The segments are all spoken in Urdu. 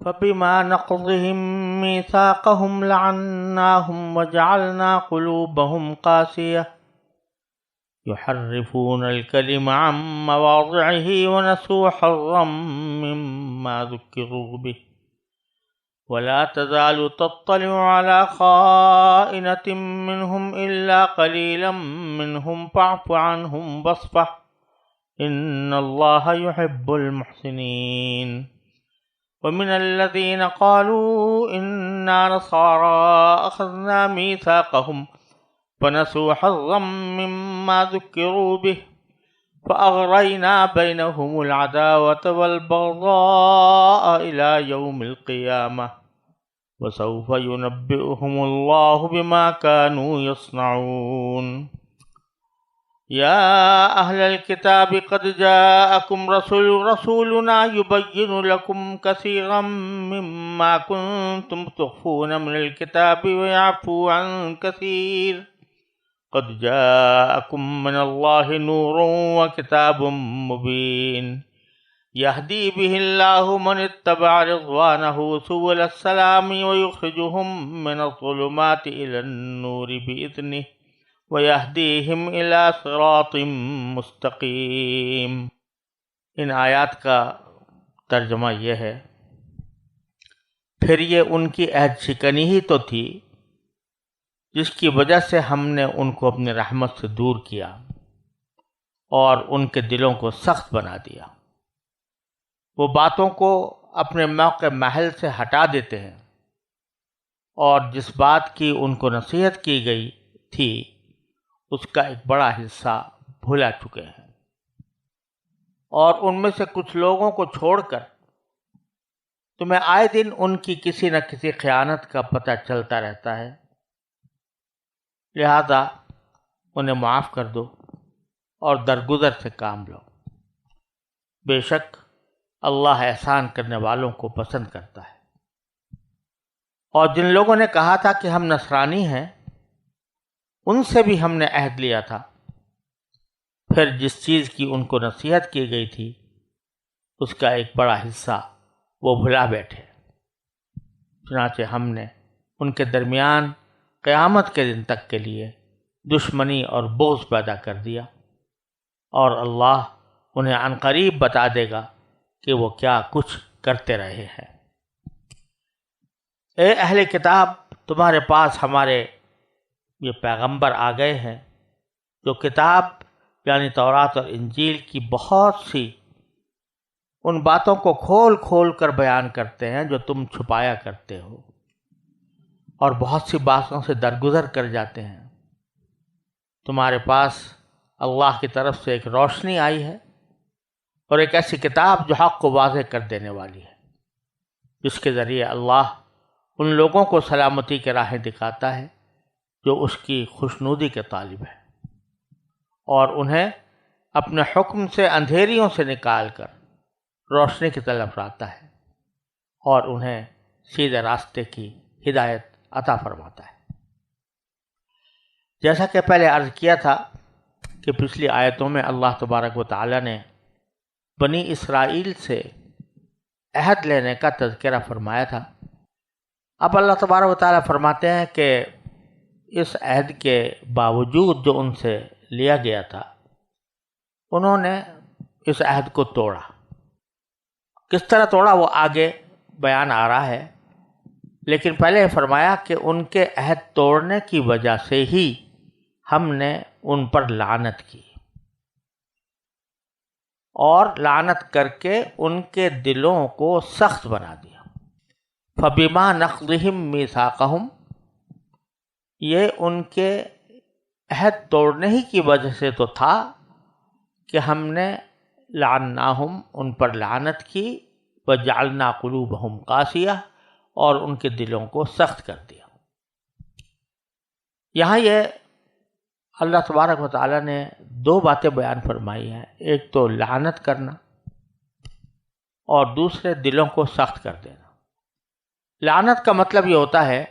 فبما نقضهم ميثاقهم لعناهم وجعلنا قلوبهم قاسية يحرفون الكلم عن مواضعه ونسوا حظا مما ذكروا به ولا تزال تطلع على خائنة منهم إلا قليلا منهم فاعف عنهم واصفح إن الله يحب المحسنين ومن الذين قالوا إنا نصارى أخذنا ميثاقهم فنسوا حظا مما ذكروا به فأغرينا بينهم العداوة والبغضاء إلى يوم القيامة وسوف ينبئهم الله بما كانوا يصنعون يا أهل الكتاب قد جاءكم رسولنا يبين لكم كثيرا مما كنتم تخفون من الكتاب ويعفو عن كثير قد جاءكم من الله نور وكتاب مبين يهدي به الله من اتبع رضوانه سبل السلام ويخرجهم من الظلمات إلى النور بإذنه وَيَهْدِيهِمْ إِلَى صِرَاطٍ مُسْتَقِيمٍ۔ ان آیات کا ترجمہ یہ ہے، پھر یہ ان کی عہد شکنی ہی تو تھی جس کی وجہ سے ہم نے ان کو اپنی رحمت سے دور کیا اور ان کے دلوں کو سخت بنا دیا۔ وہ باتوں کو اپنے موقع محل سے ہٹا دیتے ہیں اور جس بات کی ان کو نصیحت کی گئی تھی اس کا ایک بڑا حصہ بھلا چکے ہیں، اور ان میں سے کچھ لوگوں کو چھوڑ کر تمہیں آئے دن ان کی کسی نہ کسی خیانت کا پتہ چلتا رہتا ہے، لہذا انہیں معاف کر دو اور درگزر سے کام لو، بے شک اللہ احسان کرنے والوں کو پسند کرتا ہے۔ اور جن لوگوں نے کہا تھا کہ ہم نصرانی ہیں، ان سے بھی ہم نے عہد لیا تھا، پھر جس چیز کی ان کو نصیحت کی گئی تھی اس کا ایک بڑا حصہ وہ بھلا بیٹھے، چنانچہ ہم نے ان کے درمیان قیامت کے دن تک کے لیے دشمنی اور بغض پیدا کر دیا، اور اللہ انہیں عنقریب بتا دے گا کہ وہ کیا کچھ کرتے رہے ہیں۔ اے اہل کتاب، تمہارے پاس ہمارے یہ پیغمبر آ گئے ہیں جو کتاب یعنی تورات اور انجیل کی بہت سی ان باتوں کو کھول کھول کر بیان کرتے ہیں جو تم چھپایا کرتے ہو، اور بہت سی باتوں سے درگزر کر جاتے ہیں۔ تمہارے پاس اللہ کی طرف سے ایک روشنی آئی ہے اور ایک ایسی کتاب جو حق کو واضح کر دینے والی ہے، جس کے ذریعے اللہ ان لوگوں کو سلامتی کے راہیں دکھاتا ہے جو اس کی خوشنودی کے طالب ہیں، اور انہیں اپنے حکم سے اندھیریوں سے نکال کر روشنی کی طرف لاتا ہے، اور انہیں سیدھے راستے کی ہدایت عطا فرماتا ہے۔ جیسا کہ پہلے عرض کیا تھا کہ پچھلی آیتوں میں اللہ تبارک و تعالی نے بنی اسرائیل سے عہد لینے کا تذکرہ فرمایا تھا۔ اب اللہ تبارک و تعالی فرماتے ہیں کہ اس عہد کے باوجود جو ان سے لیا گیا تھا، انہوں نے اس عہد کو توڑا۔ کس طرح توڑا وہ آگے بیان آ رہا ہے، لیکن پہلے فرمایا کہ ان کے عہد توڑنے کی وجہ سے ہی ہم نے ان پر لعنت کی، اور لعنت کر کے ان کے دلوں کو سخت بنا دیا۔ فَبِمَا نَقْضِهِمْ مِيثَاقَهُمْ، یہ ان کے عہد توڑنے ہی کی وجہ سے تو تھا کہ ہم نے لعناہم، ان پر لعنت کی، وجعلنا قلوبہم قاسیہ، اور ان کے دلوں کو سخت کر دیا۔ یہاں یہ اللہ تبارک و تعالیٰ نے دو باتیں بیان فرمائی ہیں، ایک تو لعنت کرنا اور دوسرے دلوں کو سخت کر دینا۔ لعنت کا مطلب یہ ہوتا ہے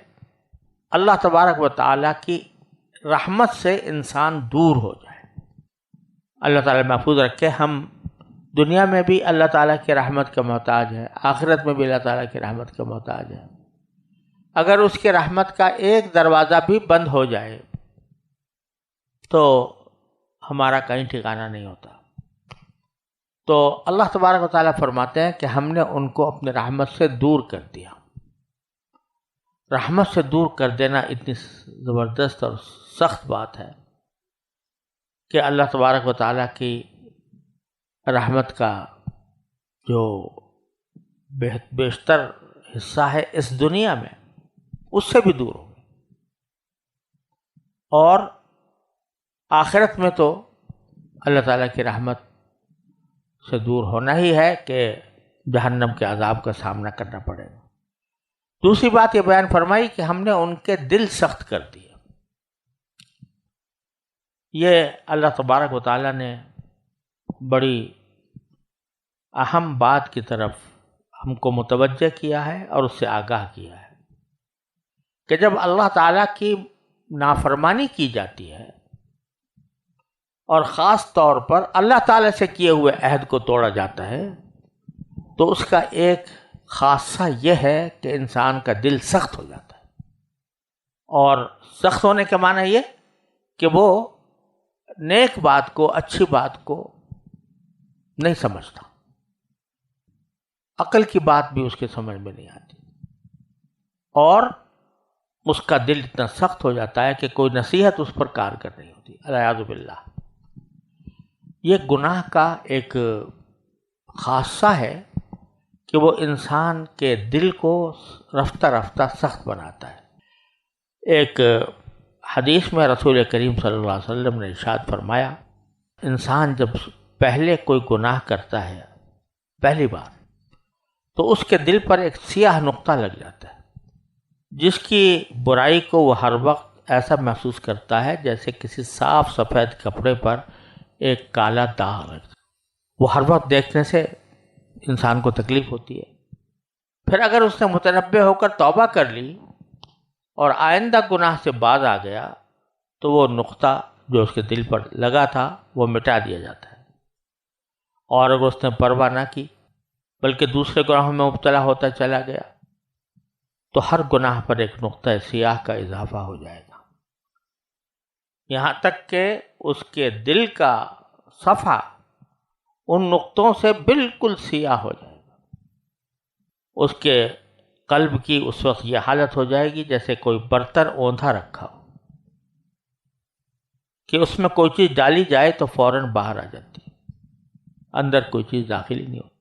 اللہ تبارک و تعالیٰ کی رحمت سے انسان دور ہو جائے۔ اللہ تعالیٰ محفوظ رکھے، ہم دنیا میں بھی اللہ تعالیٰ کی رحمت کا محتاج ہے، آخرت میں بھی اللہ تعالیٰ کی رحمت کا محتاج ہے۔ اگر اس کی رحمت کا ایک دروازہ بھی بند ہو جائے تو ہمارا کہیں ٹھکانہ نہیں ہوتا۔ تو اللہ تبارک و تعالیٰ فرماتے ہیں کہ ہم نے ان کو اپنے رحمت سے دور کر دیا۔ رحمت سے دور کر دینا اتنی زبردست اور سخت بات ہے کہ اللہ تبارک و تعالیٰ کی رحمت کا جو بیشتر حصہ ہے اس دنیا میں، اس سے بھی دور ہو گئے، اور آخرت میں تو اللہ تعالیٰ کی رحمت سے دور ہونا ہی ہے کہ جہنم کے عذاب کا سامنا کرنا پڑے گا۔ دوسری بات یہ بیان فرمائی کہ ہم نے ان کے دل سخت کر دیے۔ یہ اللہ تبارک و تعالیٰ نے بڑی اہم بات کی طرف ہم کو متوجہ کیا ہے اور اس سے آگاہ کیا ہے کہ جب اللہ تعالیٰ کی نافرمانی کی جاتی ہے اور خاص طور پر اللہ تعالیٰ سے کیے ہوئے عہد کو توڑا جاتا ہے تو اس کا ایک خاصہ یہ ہے کہ انسان کا دل سخت ہو جاتا ہے، اور سخت ہونے کے معنی یہ کہ وہ نیک بات کو، اچھی بات کو نہیں سمجھتا، عقل کی بات بھی اس کے سمجھ میں نہیں آتی، اور اس کا دل اتنا سخت ہو جاتا ہے کہ کوئی نصیحت اس پر کار کر رہی ہوتی، الیاذ باللہ۔ یہ گناہ کا ایک خاصہ ہے کہ وہ انسان کے دل کو رفتہ رفتہ سخت بناتا ہے۔ ایک حدیث میں رسول کریم صلی اللہ علیہ وسلم نے ارشاد فرمایا، انسان جب پہلے کوئی گناہ کرتا ہے پہلی بار تو اس کے دل پر ایک سیاہ نقطہ لگ جاتا ہے، جس کی برائی کو وہ ہر وقت ایسا محسوس کرتا ہے جیسے کسی صاف سفید کپڑے پر ایک کالا داغ ہے۔ وہ ہر وقت دیکھنے سے انسان کو تکلیف ہوتی ہے۔ پھر اگر اس نے متنبہ ہو کر توبہ کر لی اور آئندہ گناہ سے باز آ گیا تو وہ نقطہ جو اس کے دل پر لگا تھا وہ مٹا دیا جاتا ہے، اور اگر اس نے پرواہ نہ کی بلکہ دوسرے گناہوں میں مبتلا ہوتا چلا گیا تو ہر گناہ پر ایک نقطہ سیاہ کا اضافہ ہو جائے گا، یہاں تک کہ اس کے دل کا صفحہ ان نقطوں سے بالکل سیاہ ہو جائے گا۔ اس کے قلب کی اس وقت یہ حالت ہو جائے گی جیسے کوئی برتن اوندھا رکھا ہو کہ اس میں کوئی چیز ڈالی جائے تو فوراً باہر آ جاتی ہے، اندر کوئی چیز داخل ہی نہیں ہوتی۔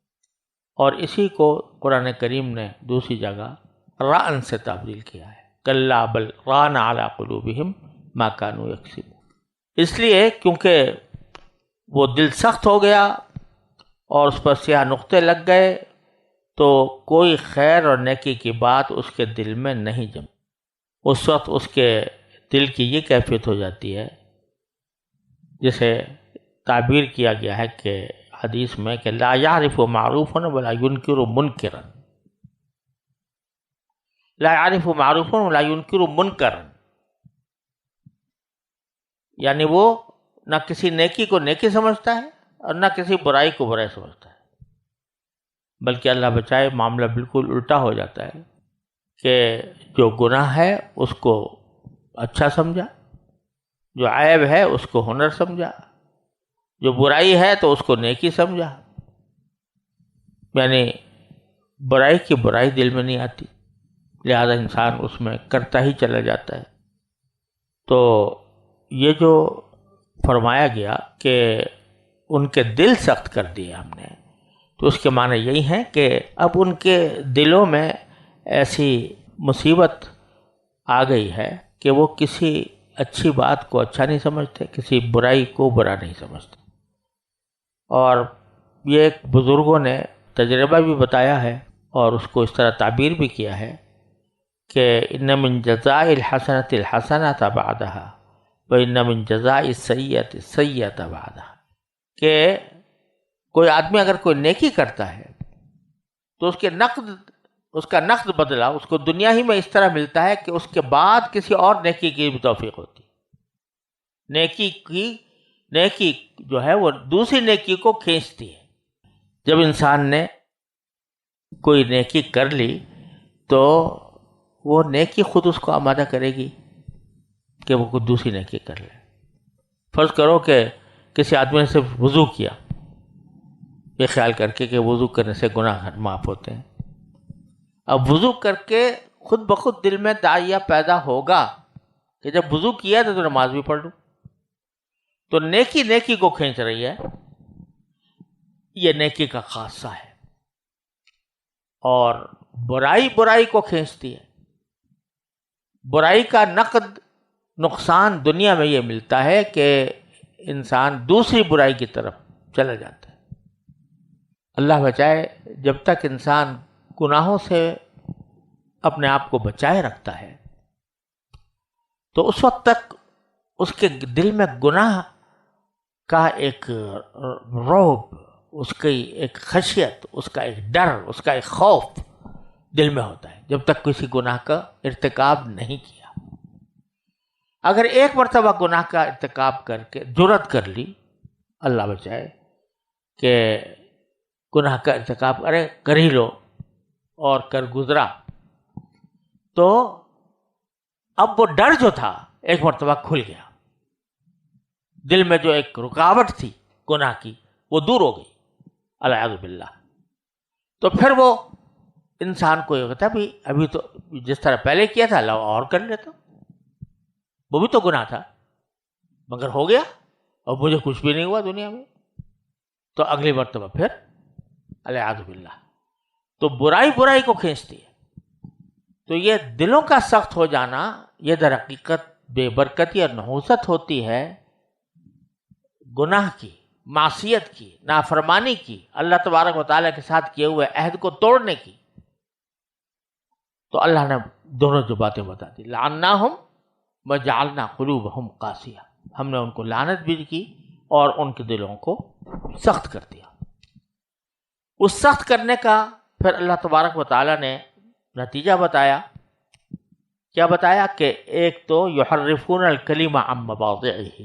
اور اسی کو قرآن کریم نے دوسری جگہ ران سے تعبیر کیا ہے، کلا بل ران علی قلوبہم ما کانوا یکسبون، اس لیے کیونکہ وہ دل سخت ہو گیا اور اس پر سیاہ نقطے لگ گئے تو کوئی خیر اور نیکی کی بات اس کے دل میں نہیں جم۔ اس وقت اس کے دل کی یہ کیفیت ہو جاتی ہے جسے تعبیر کیا گیا ہے کہ حدیث میں کہ لا یعرف معروفا ولا ینکر منکرا، لا یعرف معروفا ولا ینکر منکرا، یعنی وہ نہ کسی نیکی کو نیکی سمجھتا ہے اور نہ کسی برائی کو برائی سمجھتا ہے، بلکہ اللہ بچائے معاملہ بالکل الٹا ہو جاتا ہے کہ جو گناہ ہے اس کو اچھا سمجھا، جو عیب ہے اس کو ہنر سمجھا، جو برائی ہے تو اس کو نیکی سمجھا، یعنی برائی کی برائی دل میں نہیں آتی، لہذا انسان اس میں کرتا ہی چلا جاتا ہے۔ تو یہ جو فرمایا گیا کہ ان کے دل سخت کر دیے ہم نے، تو اس کے معنی یہی ہیں کہ اب ان کے دلوں میں ایسی مصیبت آ گئی ہے کہ وہ کسی اچھی بات کو اچھا نہیں سمجھتے، کسی برائی کو برا نہیں سمجھتے۔ اور یہ ایک بزرگوں نے تجربہ بھی بتایا ہے اور اس کو اس طرح تعبیر بھی کیا ہے کہ ان من جزاء الحسنۃ الحسنۃ بعدها وان من جزاء السیئۃ السیئۃ بعدها، کہ کوئی آدمی اگر کوئی نیکی کرتا ہے تو اس کا نقد بدلہ اس کو دنیا ہی میں اس طرح ملتا ہے کہ اس کے بعد کسی اور نیکی کی بھی توفیق ہوتی، نیکی جو ہے وہ دوسری نیکی کو کھینچتی ہے، جب انسان نے کوئی نیکی کر لی تو وہ نیکی خود اس کو آمادہ کرے گی کہ وہ کوئی دوسری نیکی کر لے. فرض کرو کہ کسی آدمی نے صرف وضو کیا یہ خیال کر کے کہ وضو کرنے سے گناہ معاف ہوتے ہیں. اب وضو کر کے خود بخود دل میں داعیہ پیدا ہوگا کہ جب وضو کیا تو نماز بھی پڑھ لوں. تو نیکی نیکی کو کھینچ رہی ہے، یہ نیکی کا خاصہ ہے. اور برائی برائی کو کھینچتی ہے. برائی کا نقصان دنیا میں یہ ملتا ہے کہ انسان دوسری برائی کی طرف چلا جاتا ہے. اللہ بچائے، جب تک انسان گناہوں سے اپنے آپ کو بچائے رکھتا ہے تو اس وقت تک اس کے دل میں گناہ کا ایک رعب، اس کی ایک خشیت، اس کا ایک ڈر، اس کا ایک خوف دل میں ہوتا ہے جب تک کسی گناہ کا ارتکاب نہیں کیا. اگر ایک مرتبہ گناہ کا ارتکاب کر کے جرأت کر لی، اللہ بچائے کہ گناہ کا ارتکاب کر ہی لو اور کر گزرا، تو اب وہ ڈر جو تھا ایک مرتبہ کھل گیا. دل میں جو ایک رکاوٹ تھی گناہ کی وہ دور ہو گئی الیاذ باللہ. تو پھر وہ انسان کو یہ کہتا ہے ابھی تو جس طرح پہلے کیا تھا اللہ اور کر لیتا، وہ بھی تو گناہ تھا مگر ہو گیا اور مجھے کچھ بھی نہیں ہوا دنیا میں. تو اگلی مرتبہ پھر الیاذ باللہ. تو برائی برائی کو کھینچتی ہے. تو یہ دلوں کا سخت ہو جانا یہ در حقیقت بے برکتی اور نحوست ہوتی ہے گناہ کی، معصیت کی، نافرمانی کی، اللہ تبارک و تعالیٰ کے ساتھ کیے ہوئے عہد کو توڑنے کی. تو اللہ نے دونوں جو باتیں بتا دی، لعناہم وجعلنا قلوبہم قاسیہ، ہم نے ان کو لعنت بھی کی اور ان کے دلوں کو سخت کر دیا. اس سخت کرنے کا پھر اللہ تبارک و تعالیٰ نے نتیجہ بتایا. کیا بتایا؟ کہ ایک تو یحرفون الکلم عن مواضعہ،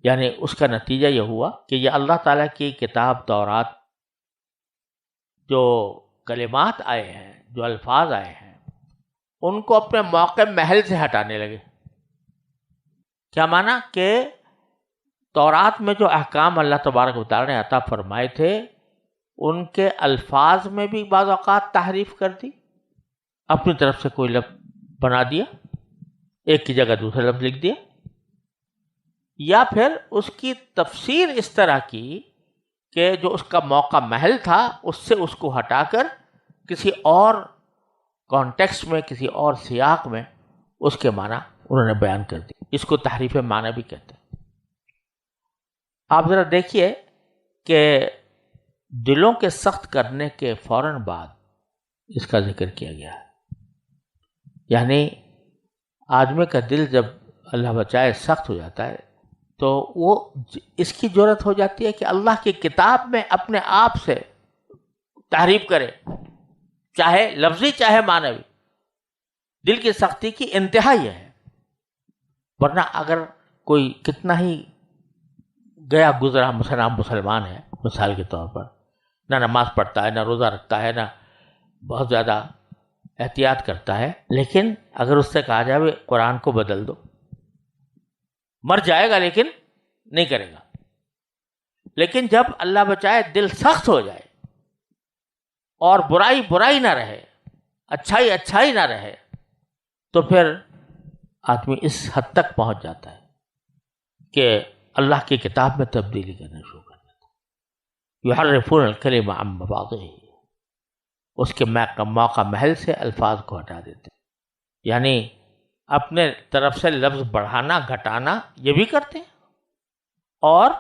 یعنی اس کا نتیجہ یہ ہوا کہ یہ اللہ تعالیٰ کی کتاب تورات جو کلمات آئے ہیں، جو الفاظ آئے ہیں، ان کو اپنے موقع محل سے ہٹانے لگے. کیا معنی؟ کہ تورات میں جو احکام اللہ تبارک و تعالیٰ نے عطا فرمائے تھے ان کے الفاظ میں بھی بعض اوقات تحریف کر دی، اپنی طرف سے کوئی لفظ بنا دیا، ایک کی جگہ دوسرا لفظ لکھ دیا، یا پھر اس کی تفسیر اس طرح کی کہ جو اس کا موقع محل تھا اس سے اس کو ہٹا کر کسی اور کانٹیکسٹ میں، کسی اور سیاق میں اس کے معنی انہوں نے بیان کر دی. اس کو تحریف معنی بھی کہتے ہیں. آپ ذرا دیکھیے کہ دلوں کے سخت کرنے کے فوراً بعد اس کا ذکر کیا گیا ہے. یعنی آدمی کا دل جب اللہ بچائے سخت ہو جاتا ہے تو وہ اس کی جرأت ہو جاتی ہے کہ اللہ کی کتاب میں اپنے آپ سے تحریف کرے، چاہے لفظی چاہے معنوی. دل کی سختی کی انتہا یہ ہے. ورنہ اگر کوئی کتنا ہی گیا گزرا مثلا مسلمان ہے، مثال کے طور پر نہ نماز پڑھتا ہے، نہ روزہ رکھتا ہے، نہ بہت زیادہ احتیاط کرتا ہے، لیکن اگر اس سے کہا جائے قرآن کو بدل دو، مر جائے گا لیکن نہیں کرے گا. لیکن جب اللہ بچائے دل سخت ہو جائے اور برائی برائی نہ رہے، اچھائی اچھائی نہ رہے، تو پھر آدمی اس حد تک پہنچ جاتا ہے کہ اللہ کی کتاب میں تبدیلی کرنا شروع کر دیتا ہے. یحرفون الکلم عن مواضعہ، اس کے موقع محل سے الفاظ کو ہٹا دیتے ہیں. یعنی اپنے طرف سے لفظ بڑھانا گھٹانا یہ بھی کرتے ہیں، اور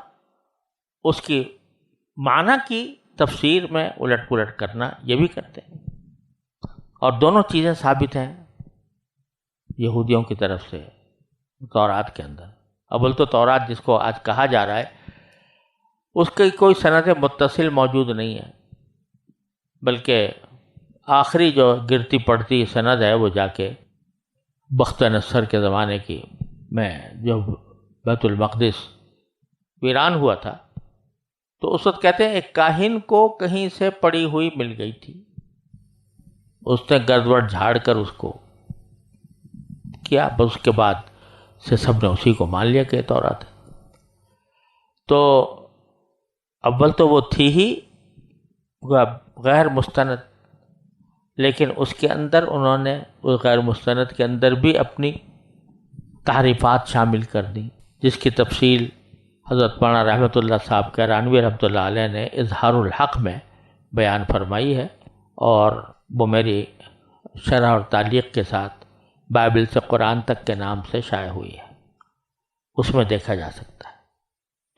اس کی معنی کی تفسیر میں الٹ پلٹ کرنا یہ بھی کرتے ہیں. اور دونوں چیزیں ثابت ہیں یہودیوں کی طرف سے تورات کے اندر. اول تو تورات جس کو آج کہا جا رہا ہے اس کی کوئی سند متصل موجود نہیں ہے، بلکہ آخری جو گرتی پڑتی سند ہے وہ جا کے بخت نصر کے زمانے کی میں جو بیت المقدس ویران ہوا تھا تو اس وقت کہتے ہیں ایک کاہن کو کہیں سے پڑی ہوئی مل گئی تھی، اس نے گردوڑ جھاڑ کر اس کو کیا، بس اس کے بعد سے سب نے اسی کو مان لیا کہ تورات ہے۔ تو اول تو وہ تھی ہی غیر مستند، لیکن اس کے اندر انہوں نے اس غیر مستند کے اندر بھی اپنی تعریفات شامل کر دیں، جس کی تفصیل حضرت مولانا رحمۃ اللہ صاحب کیرانوی رحمۃ اللہ علیہ نے اظہار الحق میں بیان فرمائی ہے، اور وہ میری شرح اور تعلیق کے ساتھ بائبل سے قرآن تک کے نام سے شائع ہوئی ہے، اس میں دیکھا جا سکتا ہے۔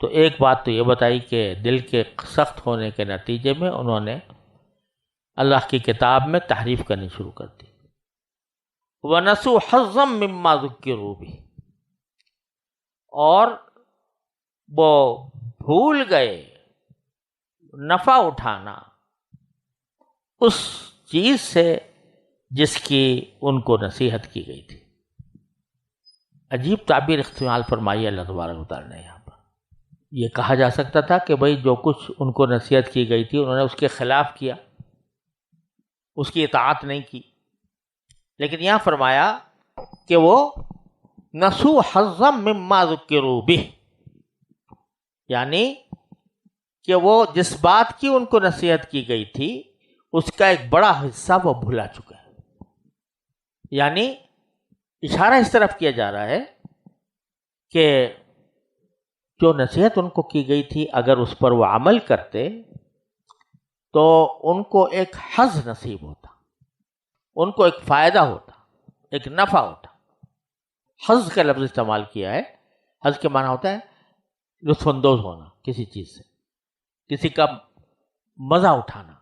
تو ایک بات تو یہ بتائی کہ دل کے سخت ہونے کے نتیجے میں انہوں نے اللہ کی کتاب میں تحریف کرنی شروع کر دی۔ وَنَسُوا حَظًّا مِّمَّا ذُكِّرُوا بِهِ، اور وہ بھول گئے نفع اٹھانا اس چیز سے جس کی ان کو نصیحت کی گئی تھی۔ عجیب تعبیر استعمال فرمائی اللہ تبارک و تعالیٰ نے یہاں پر۔ یہ کہا جا سکتا تھا کہ بھئی جو کچھ ان کو نصیحت کی گئی تھی انہوں نے اس کے خلاف کیا، اس کی اطاعت نہیں کی، لیکن یہاں فرمایا کہ وہ نسوا حظا مما ذکروا بہ، یعنی کہ وہ جس بات کی ان کو نصیحت کی گئی تھی اس کا ایک بڑا حصہ وہ بھلا چکے ہیں۔ یعنی اشارہ اس طرف کیا جا رہا ہے کہ جو نصیحت ان کو کی گئی تھی اگر اس پر وہ عمل کرتے تو ان کو ایک حظ نصیب ہوتا، ان کو ایک فائدہ ہوتا، ایک نفع ہوتا۔ حظ کا لفظ استعمال کیا ہے، حظ کے معنی ہوتا ہے لطف اندوز ہونا کسی چیز سے، کسی کا مزہ اٹھانا۔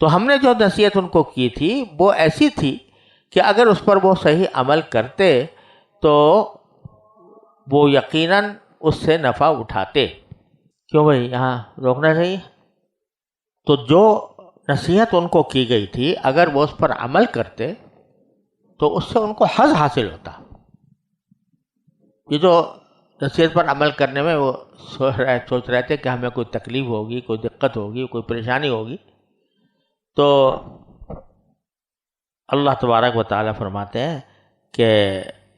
تو ہم نے جو نصیحت ان کو کی تھی وہ ایسی تھی کہ اگر اس پر وہ صحیح عمل کرتے تو وہ یقیناً اس سے نفع اٹھاتے۔ کیوں بھائی یہاں روکنا چاہیے؟ تو جو نصیحت ان کو کی گئی تھی اگر وہ اس پر عمل کرتے تو اس سے ان کو حظ حاصل ہوتا۔ یہ جو نصیحت پر عمل کرنے میں وہ سوچ رہے تھے کہ ہمیں کوئی تکلیف ہوگی، کوئی دقت ہوگی، کوئی پریشانی ہوگی، تو اللہ تبارک و تعالیٰ فرماتے ہیں کہ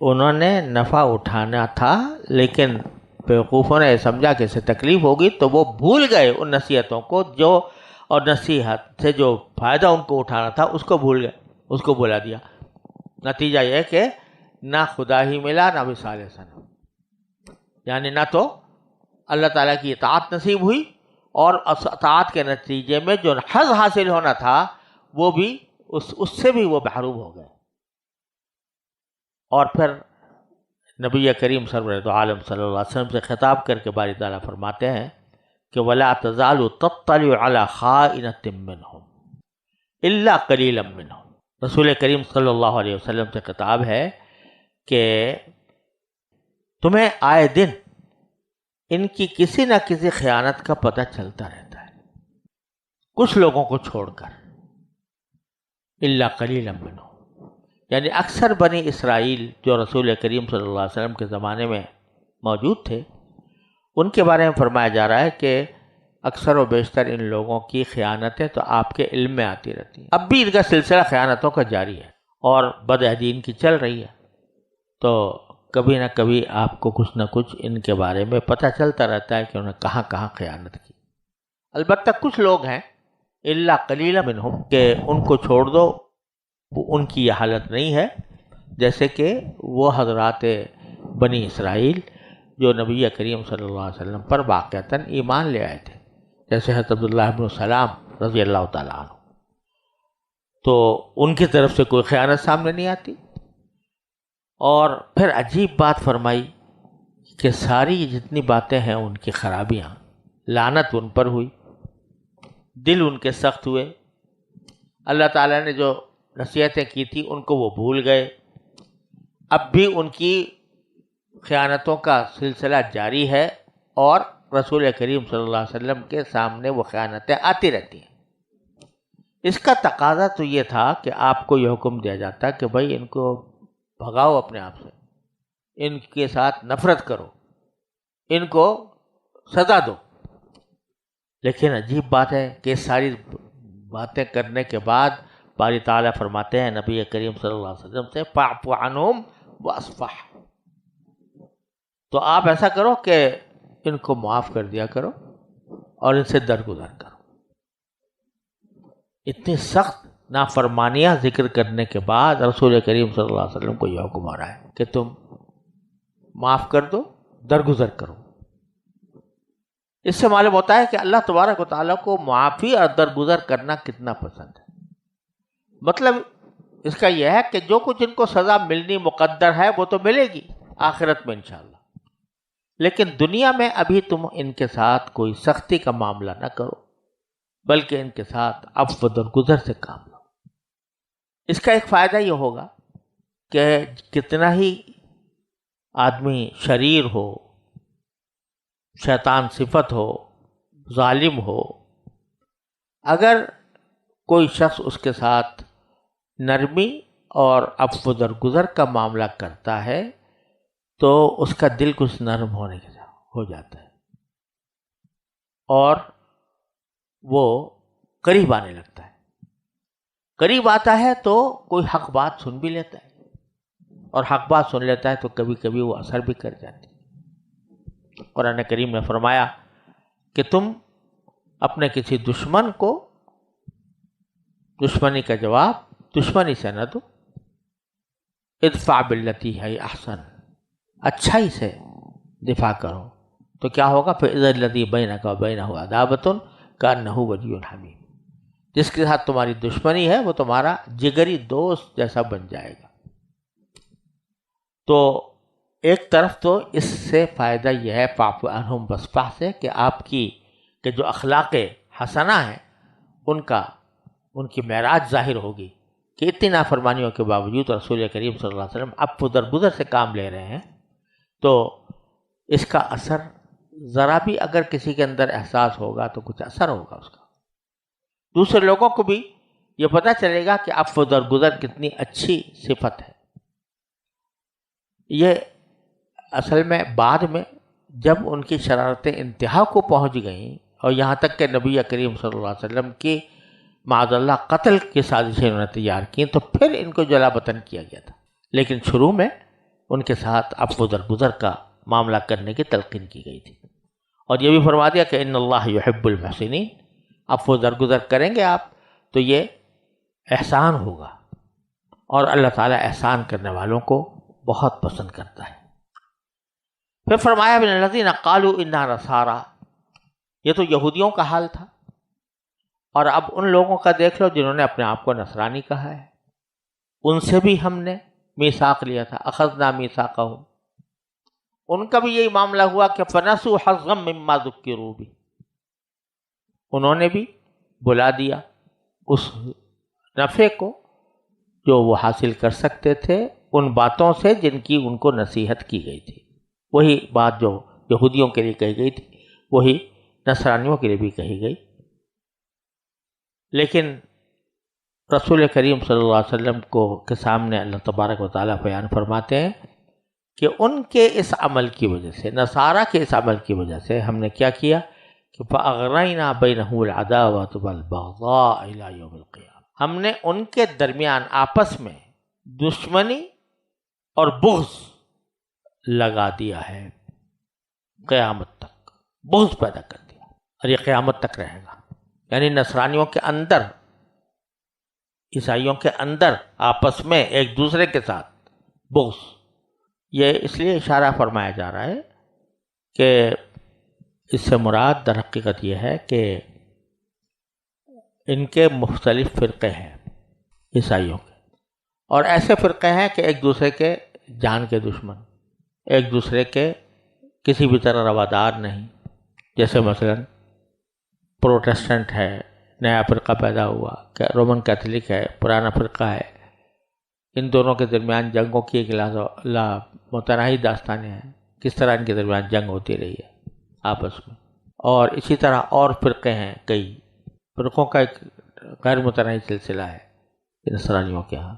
انہوں نے نفع اٹھانا تھا لیکن بیوقوفوں نے سمجھا کہ اسے تکلیف ہوگی تو وہ بھول گئے ان نصیحتوں کو، جو اور نصیحت سے جو فائدہ ان کو اٹھانا تھا اس کو بھول گئے، اس کو بھلا دیا۔ نتیجہ یہ کہ نہ خدا ہی ملا نہ وصال ثنا، یعنی نہ تو اللہ تعالیٰ کی اطاعت نصیب ہوئی اور اطاعت کے نتیجے میں جو حظ حاصل ہونا تھا وہ بھی اس سے بھی وہ محروم ہو گئے۔ اور پھر نبی کریم سرورد عالم صلی اللہ علیہ وسلم سے خطاب کر کے باری تعالیٰ فرماتے ہیں کہ وَلَا تَزَالُ تَطَّلِعُ عَلَى خَائِنَةٍ مِّنْهُمْ إِلَّا قَلِيلًا مِّنْهُمْ۔ رسول کریم صلی اللہ علیہ وسلم سے خطاب ہے کہ تمہیں آئے دن ان کی کسی نہ کسی خیانت کا پتہ چلتا رہتا ہے، کچھ لوگوں کو چھوڑ کر، الا قلیلا منہم، یعنی اکثر بنی اسرائیل جو رسول کریم صلی اللہ علیہ وسلم کے زمانے میں موجود تھے ان کے بارے میں فرمایا جا رہا ہے کہ اکثر و بیشتر ان لوگوں کی خیانتیں تو آپ کے علم میں آتی رہتی ہیں، اب بھی ان کا سلسلہ خیانتوں کا جاری ہے اور بدعہدی ان کی چل رہی ہے، تو کبھی نہ کبھی آپ کو کچھ نہ کچھ ان کے بارے میں پتہ چلتا رہتا ہے کہ انہوں نے کہاں کہاں خیانت کی۔ البتہ کچھ لوگ ہیں الا قلیلا منہم کہ ان کو چھوڑ دو، ان کی یہ حالت نہیں ہے جیسے کہ وہ حضرات بنی اسرائیل جو نبی کریم صلی اللہ علیہ وسلم پر واقعتاً ایمان لے آئے تھے، جیسے حضرت عبداللہ بن سلام رضی اللہ تعالیٰ عنہ، تو ان کی طرف سے کوئی خیانت سامنے نہیں آتی۔ اور پھر عجیب بات فرمائی کہ ساری جتنی باتیں ہیں ان کی خرابیاں، لعنت ان پر ہوئی، دل ان کے سخت ہوئے، اللہ تعالیٰ نے جو نصیحتیں کی تھی ان کو وہ بھول گئے، اب بھی ان کی خیانتوں کا سلسلہ جاری ہے اور رسول کریم صلی اللہ علیہ وسلم کے سامنے وہ خیانتیں آتی رہتی ہیں۔ اس کا تقاضا تو یہ تھا کہ آپ کو یہ حکم دیا جاتا کہ بھائی ان کو بھگاؤ اپنے آپ سے، ان کے ساتھ نفرت کرو، ان کو سزا دو، لیکن عجیب بات ہے کہ ساری باتیں کرنے کے بعد باری تعالیٰ فرماتے ہیں نبی کریم صلی اللہ علیہ وسلم سے فاعف عنہم واصفح، تو آپ ایسا کرو کہ ان کو معاف کر دیا کرو اور ان سے درگزر کرو۔ اتنی سخت نافرمانیاں ذکر کرنے کے بعد رسول کریم صلی اللہ علیہ وسلم کو یہ حکم آ رہا ہے کہ تم معاف کر دو، درگزر کرو۔ اس سے معلوم ہوتا ہے کہ اللہ تبارک و تعالیٰ کو معافی اور درگزر کرنا کتنا پسند ہے۔ مطلب اس کا یہ ہے کہ جو کچھ ان کو سزا ملنی مقدر ہے وہ تو ملے گی آخرت میں انشاءاللہ، لیکن دنیا میں ابھی تم ان کے ساتھ کوئی سختی کا معاملہ نہ کرو، بلکہ ان کے ساتھ عفو و درگزر سے کام لو۔ اس کا ایک فائدہ یہ ہوگا کہ کتنا ہی آدمی شریر ہو، شیطان صفت ہو، ظالم ہو، اگر کوئی شخص اس کے ساتھ نرمی اور عفو و درگزر کا معاملہ کرتا ہے تو اس کا دل کچھ نرم ہونے کے ہو جاتا ہے اور وہ قریب آنے لگتا ہے۔ قریب آتا ہے تو کوئی حق بات سن بھی لیتا ہے، اور حق بات سن لیتا ہے تو کبھی کبھی وہ اثر بھی کر جاتی ہے۔ قرآن کریم نے فرمایا کہ تم اپنے کسی دشمن کو دشمنی کا جواب دشمنی سے نہ دو، ادفع باللتی ہے احسن، اچھائی سے دفاع کرو، تو کیا ہوگا؟ فإذا الذی بینک وبینہ عداوۃ کأنہ ولی حمیم، جس کے ساتھ تمہاری دشمنی ہے وہ تمہارا جگری دوست جیسا بن جائے گا۔ تو ایک طرف تو اس سے فائدہ یہ ہے فاعف عنہم واصفح سے کہ آپ کی کہ جو اخلاق حسنہ ہیں ان کی معراج ظاہر ہوگی کہ اتنی نافرمانیوں کے باوجود رسول کریم صلی اللہ علیہ وسلم عفو درگزر سے کام لے رہے ہیں، تو اس کا اثر ذرا بھی اگر کسی کے اندر احساس ہوگا تو کچھ اثر ہوگا اس کا، دوسرے لوگوں کو بھی یہ پتہ چلے گا کہ عفو درگزر کتنی اچھی صفت ہے۔ یہ اصل میں بعد میں جب ان کی شرارتیں انتہا کو پہنچ گئیں اور یہاں تک کہ نبی کریم صلی اللہ علیہ وسلم کی معاذ اللہ قتل کی سازشیں انہوں نے تیار کی تو پھر ان کو جلا وطن کیا گیا تھا، لیکن شروع میں ان کے ساتھ عفو درگزر کا معاملہ کرنے کی تلقین کی گئی تھی، اور یہ بھی فرما دیا کہ ان اللہ یحب المحسنین، عفو درگزر کریں گے آپ تو یہ احسان ہوگا، اور اللہ تعالیٰ احسان کرنے والوں کو بہت پسند کرتا ہے۔ پھر فرمایا من الذین قالوا انا نصارى، یہ تو یہودیوں کا حال تھا، اور اب ان لوگوں کا دیکھ لو جنہوں نے اپنے آپ کو نصرانی کہا ہے، ان سے بھی ہم نے میثاق لیا تھا، اخذنا میثاقہم، ان کا بھی یہی معاملہ ہوا کہ فنسوا حظا مما ذکروا بہ، انہوں نے بھی بلا دیا اس نفع کو جو وہ حاصل کر سکتے تھے ان باتوں سے جن کی ان کو نصیحت کی گئی تھی۔ وہی بات جو یہودیوں کے لیے کہی گئی تھی وہی نصرانیوں کے لیے بھی کہی گئی، لیکن رسول کریم صلی اللہ علیہ وسلم کے سامنے اللہ تبارک و تعالیٰ بیان فرماتے ہیں کہ ان کے اس عمل کی وجہ سے، نصارہ کے اس عمل کی وجہ سے ہم نے کیا کیا کہ فَأَغْرَيْنَا بَيْنَهُ الْعَدَاوَةَ وَالْبَغْضَاءَ إِلَى يَوْمِ الْقِيَامَةِ، ہم نے ان کے درمیان آپس میں دشمنی اور بغض لگا دیا ہے، قیامت تک بغض پیدا کر دیا، اور یہ قیامت تک رہے گا۔ یعنی نصرانیوں کے اندر، عیسائیوں کے اندر آپس میں ایک دوسرے کے ساتھ بغض، یہ اس لیے اشارہ فرمایا جا رہا ہے کہ اس سے مراد در حقیقت یہ ہے کہ ان کے مختلف فرقے ہیں عیسائیوں کے، اور ایسے فرقے ہیں کہ ایک دوسرے کے جان کے دشمن، ایک دوسرے کے کسی بھی طرح روادار نہیں، جیسے مثلا پروٹسٹنٹ ہے، نیا فرقہ پیدا ہوا، رومن کیتھولک ہے، پرانا فرقہ ہے، ان دونوں کے درمیان جنگوں کی ایک متناہی داستانیں ہیں، کس طرح ان کے درمیان جنگ ہوتی رہی ہے آپس میں، اور اسی طرح اور فرقے ہیں، کئی فرقوں کا ایک غیر متناہی سلسلہ ہے نصرانیوں کے ہاں،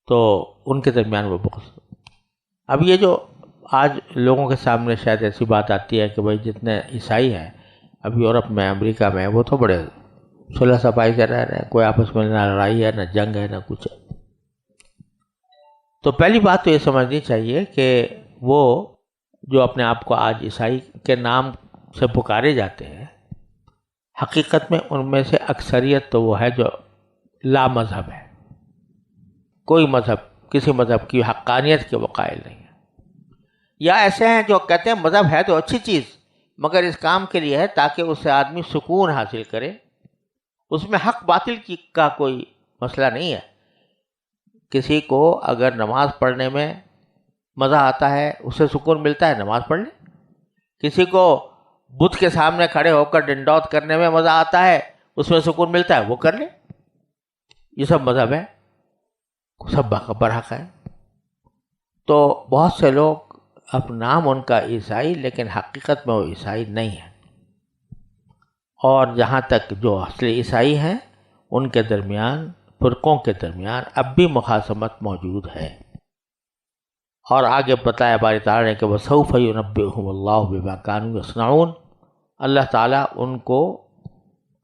تو ان کے درمیان وہ بغض۔ اب یہ جو آج لوگوں کے سامنے شاید ایسی بات آتی ہے کہ بھائی جتنے عیسائی ہیں اب یورپ میں امریکہ میں وہ تو بڑے صلح صفائی سے رہ رہے ہیں، کوئی آپس میں نہ لڑائی ہے نہ جنگ ہے نہ کچھ ہے۔ تو پہلی بات تو یہ سمجھنی چاہیے کہ وہ جو اپنے آپ کو آج عیسائی کے نام سے پکارے جاتے ہیں، حقیقت میں ان میں سے اکثریت تو وہ ہے جو لا مذہب ہے، کوئی مذہب، کسی مذہب کی حقانیت کے وہ قائل نہیں ہے، یا ایسے ہیں جو کہتے ہیں مذہب ہے تو اچھی چیز مگر اس کام کے لیے ہے تاکہ اس سے آدمی سکون حاصل کرے، اس میں حق باطل کا کوئی مسئلہ نہیں ہے۔ کسی کو اگر نماز پڑھنے میں مزہ آتا ہے، اس سے سکون ملتا ہے، نماز پڑھ لے۔ کسی کو بت کے سامنے کھڑے ہو کر ڈنڈوت کرنے میں مزہ آتا ہے، اس میں سکون ملتا ہے، وہ کر لے۔ یہ سب مذہب ہے، سب برحق ہے۔ تو بہت سے لوگ اب نام ان کا عیسائی، لیکن حقیقت میں وہ عیسائی نہیں ہے، اور جہاں تک جو اصلی عیسائی ہیں ان کے درمیان، فرقوں کے درمیان اب بھی مخاصمت موجود ہے۔ اور آگے بتایا باری تعالیٰ نے کہ وَسَوْفَ يُنَبِّئُهُمُ اللَّهُ بِمَا كَانُوا يَصْنَعُونَ، اللہ تعالیٰ ان کو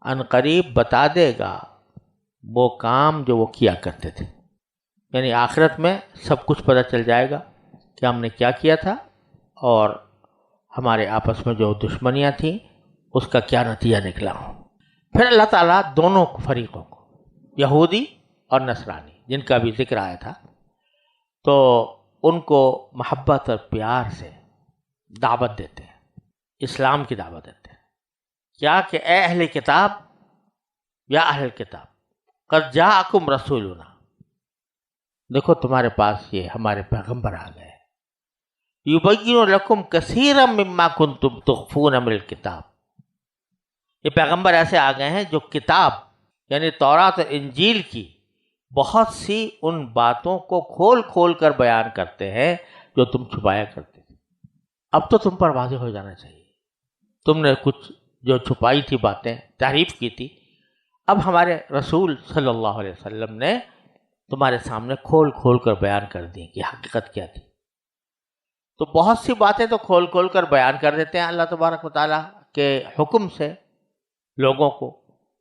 عنقریب بتا دے گا وہ کام جو وہ کیا کرتے تھے، یعنی آخرت میں سب کچھ پتہ چل جائے گا کہ ہم نے کیا کیا تھا، اور ہمارے آپس میں جو دشمنیاں تھیں اس کا کیا نتیجہ نکلا۔ پھر اللہ تعالیٰ دونوں فریقوں کو، یہودی اور نصرانی جن کا بھی ذکر آیا تھا، تو ان کو محبت اور پیار سے دعوت دیتے ہیں، اسلام کی دعوت دیتے ہیں، کیا کہ اے اہل کتاب یا اہل کتاب قد جاءکم رسولنا، دیکھو تمہارے پاس یہ ہمارے پیغمبر آ گئے، یبین لکم کثیرا مما کنتم تخفون من الکتاب، یہ پیغمبر ایسے آ گئے ہیں جو کتاب یعنی تورات اور انجیل کی بہت سی ان باتوں کو کھول کھول کر بیان کرتے ہیں جو تم چھپایا کرتے تھے۔ اب تو تم پر واضح ہو جانا چاہیے، تم نے کچھ جو چھپائی تھی باتیں، تعریف کی تھی، اب ہمارے رسول صلی اللہ علیہ وسلم نے تمہارے سامنے کھول کھول کر بیان کر دی کہ حقیقت کیا تھی۔ تو بہت سی باتیں تو کھول کھول کر بیان کر دیتے ہیں اللہ تبارک و تعالیٰ کے حکم سے لوگوں کو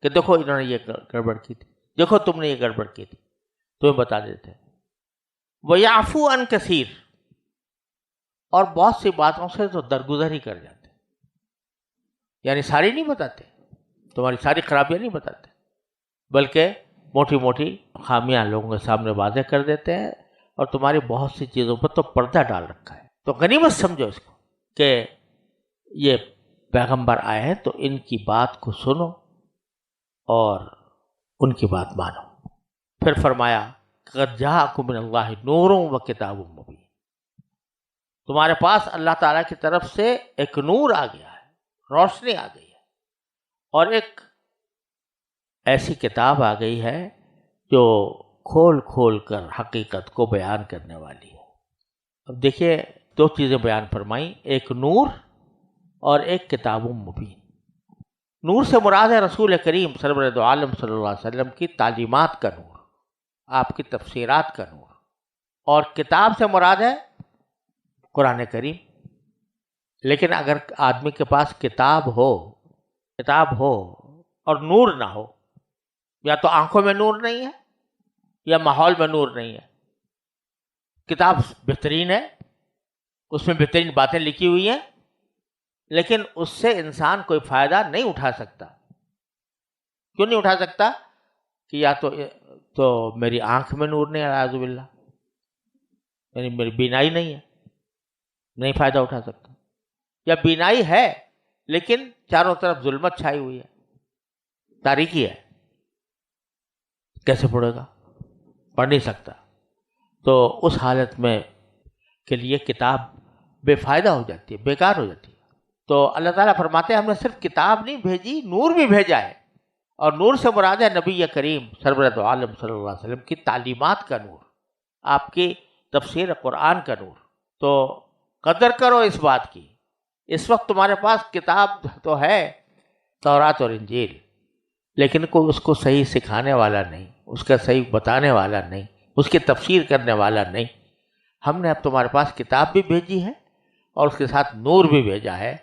کہ دیکھو انہوں نے یہ گڑبڑ کی تھی، دیکھو تم نے یہ گڑبڑ کی تھی، تمہیں بتا دیتے ہیں۔ وَيَعْفُو عَنْ كَثِيرٍ، اور بہت سی باتوں سے تو درگزر ہی کر جاتے ہیں، یعنی ساری نہیں بتاتے، تمہاری ساری خرابیاں نہیں بتاتے، بلکہ موٹی موٹی خامیاں لوگوں کے سامنے واضح کر دیتے ہیں، اور تمہاری بہت سی چیزوں پر تو پردہ ڈال رکھا ہے۔ تو غنیمت سمجھو اس کو کہ یہ پیغمبر آئے ہیں تو ان کی بات کو سنو اور ان کی بات مانو۔ پھر فرمایا قد جاءکم من اللہ نور و کتاب مبین، تمہارے پاس اللہ تعالیٰ کی طرف سے ایک نور آ گیا ہے، روشنی آ گئی ہے، اور ایک ایسی کتاب آ گئی ہے جو کھول کھول کر حقیقت کو بیان کرنے والی ہے۔ اب دیکھیے دو چیزیں بیان فرمائیں، ایک نور اور ایک کتاب مبین۔ نور سے مراد ہے رسول کریم سرور دو عالم صلی اللہ علیہ وسلم کی تعلیمات کا نور، آپ کی تفسیرات کا نور، اور کتاب سے مراد ہے قرآن کریم۔ لیکن اگر آدمی کے پاس کتاب ہو اور نور نہ ہو، یا تو آنکھوں میں نور نہیں ہے یا ماحول میں نور نہیں ہے۔ کتاب بہترین ہے، اس میں بہترین باتیں لکھی ہوئی ہیں، لیکن اس سے انسان کوئی فائدہ نہیں اٹھا سکتا۔ کیوں نہیں اٹھا سکتا؟ کہ یا تو میری آنکھ میں نور نہیں ہے، اعوذ باللہ، یعنی میری بینائی نہیں ہے، نہیں فائدہ اٹھا سکتا، یا بینائی ہے لیکن چاروں طرف ظلمت چھائی ہوئی ہے، تاریکی ہے، کیسے پڑھے گا؟ پڑھ نہیں سکتا۔ تو اس حالت میں کے لیے کتاب بے فائدہ ہو جاتی ہے، بیکار ہو جاتی ہے۔ تو اللہ تعالیٰ فرماتے ہیں ہم نے صرف کتاب نہیں بھیجی، نور بھی بھیجا ہے، اور نور سے مراد ہے نبی کریم سرور دو عالم صلی اللہ علیہ وسلم کی تعلیمات کا نور، آپ کی تفسیر قرآن کا نور۔ تو قدر کرو اس بات کی، اس وقت تمہارے پاس کتاب تو ہے تورات اور انجیل، لیکن کوئی اس کو صحیح سکھانے والا نہیں، اس کا صحیح بتانے والا نہیں، اس کی تفسیر کرنے والا نہیں۔ ہم نے اب تمہارے پاس کتاب بھی بھیجی ہے اور اس کے ساتھ نور بھی بھیجا ہے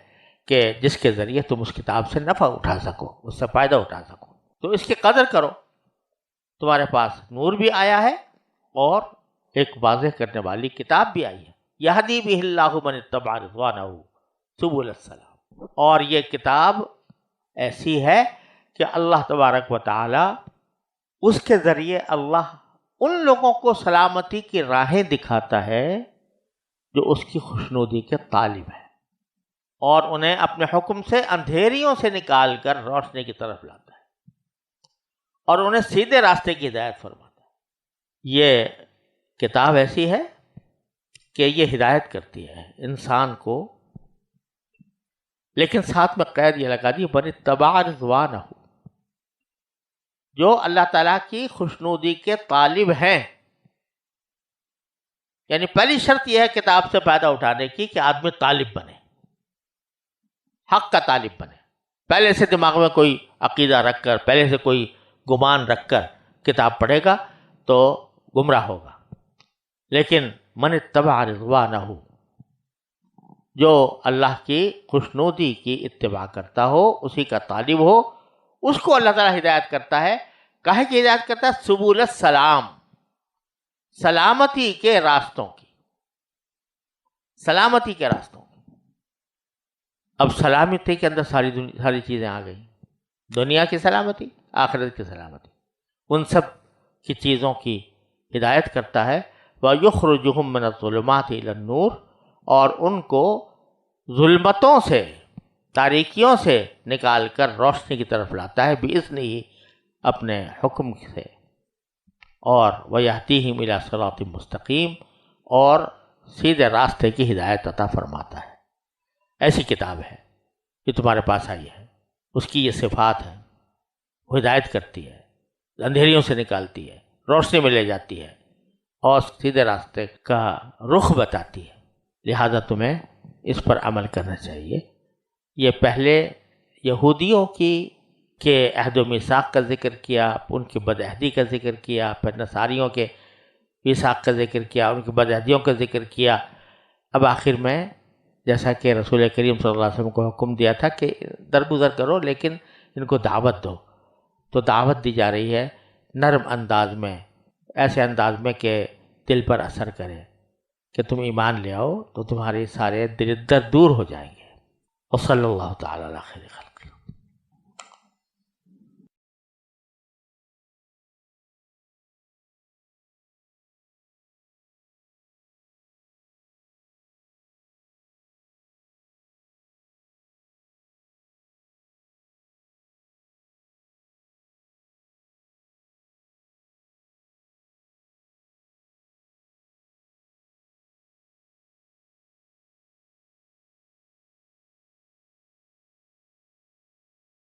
کہ جس کے ذریعے تم اس کتاب سے نفع اٹھا سکو، اس سے فائدہ اٹھا سکو، تو اس کی قدر کرو۔ تمہارے پاس نور بھی آیا ہے اور ایک واضح کرنے والی کتاب بھی آئی ہے، یہدی بہ اللہ من اتبع رضوانہ سبل السلام، اور یہ کتاب ایسی ہے کہ اللہ تبارک و تعالی اس کے ذریعے اللہ ان لوگوں کو سلامتی کی راہیں دکھاتا ہے جو اس کی خوشنودی کے طالب ہیں، اور انہیں اپنے حکم سے اندھیریوں سے نکال کر روشنی کی طرف لاتا ہے اور انہیں سیدھے راستے کی ہدایت فرماتا ہے۔ یہ کتاب ایسی ہے کہ یہ ہدایت کرتی ہے انسان کو، لیکن ساتھ میں قید یہ لگا دی من اتبع رضوانہ، جو اللہ تعالیٰ کی خوشنودی کے طالب ہیں۔ یعنی پہلی شرط یہ ہے کتاب سے فائدہ اٹھانے کی کہ آدمی طالب بنے، حق کا طالب بنے، پہلے سے دماغ میں کوئی عقیدہ رکھ کر، پہلے سے کوئی گمان رکھ کر کتاب پڑھے گا تو گمراہ ہوگا۔ لیکن من اتبع رضوانہ، جو اللہ کی خوشنودی کی اتباع کرتا ہو، اسی کا طالب ہو، اس کو اللہ تعالیٰ ہدایت کرتا ہے۔ کاہے کی ہدایت کرتا ہے؟ سبل السلام، سلامتی کے راستوں کی، سلامتی کے راستوں کی۔ اب سلامتی کے اندر ساری چیزیں آ گئی، دنیا کی سلامتی، آخرت کی سلامتی، ان سب کی چیزوں کی ہدایت کرتا ہے۔ وَيُخْرِجُهُم مِّنَ الظُّلُمَاتِ إِلَى النُّورِ، اور ان کو ظلمتوں سے، تاریکیوں سے نکال کر روشنی کی طرف لاتا ہے، بِإِذْنِهِ، اپنے حکم سے، اور وَيَهْدِيهِمْ إِلَى صِرَاطٍ مستقیم، اور سیدھے راستے کی ہدایت عطا فرماتا ہے۔ ایسی کتاب ہے کہ تمہارے پاس آئی ہے، اس کی یہ صفات ہیں، وہ ہدایت کرتی ہے، اندھیریوں سے نکالتی ہے، روشنی میں لے جاتی ہے، اور سیدھے راستے کا رخ بتاتی ہے۔ لہذا تمہیں اس پر عمل کرنا چاہیے۔ یہ پہلے یہودیوں کی کے عہد و میثاق کا ذکر کیا، ان کی بدعہدی کا ذکر کیا، پھر نصاریوں کے میثاق کا ذکر کیا، ان کی بدعہدیوں کا ذکر کیا۔ اب آخر میں جیسا کہ رسول کریم صلی اللہ علیہ وسلم کو حکم دیا تھا کہ درگزر کرو لیکن ان کو دعوت دو، تو دعوت دی جا رہی ہے نرم انداز میں، ایسے انداز میں کہ دل پر اثر کرے کہ تم ایمان لے آؤ تو تمہارے سارے درد دور ہو جائیں گے۔ وصلی اللہ تعالی علی خیر خلق۔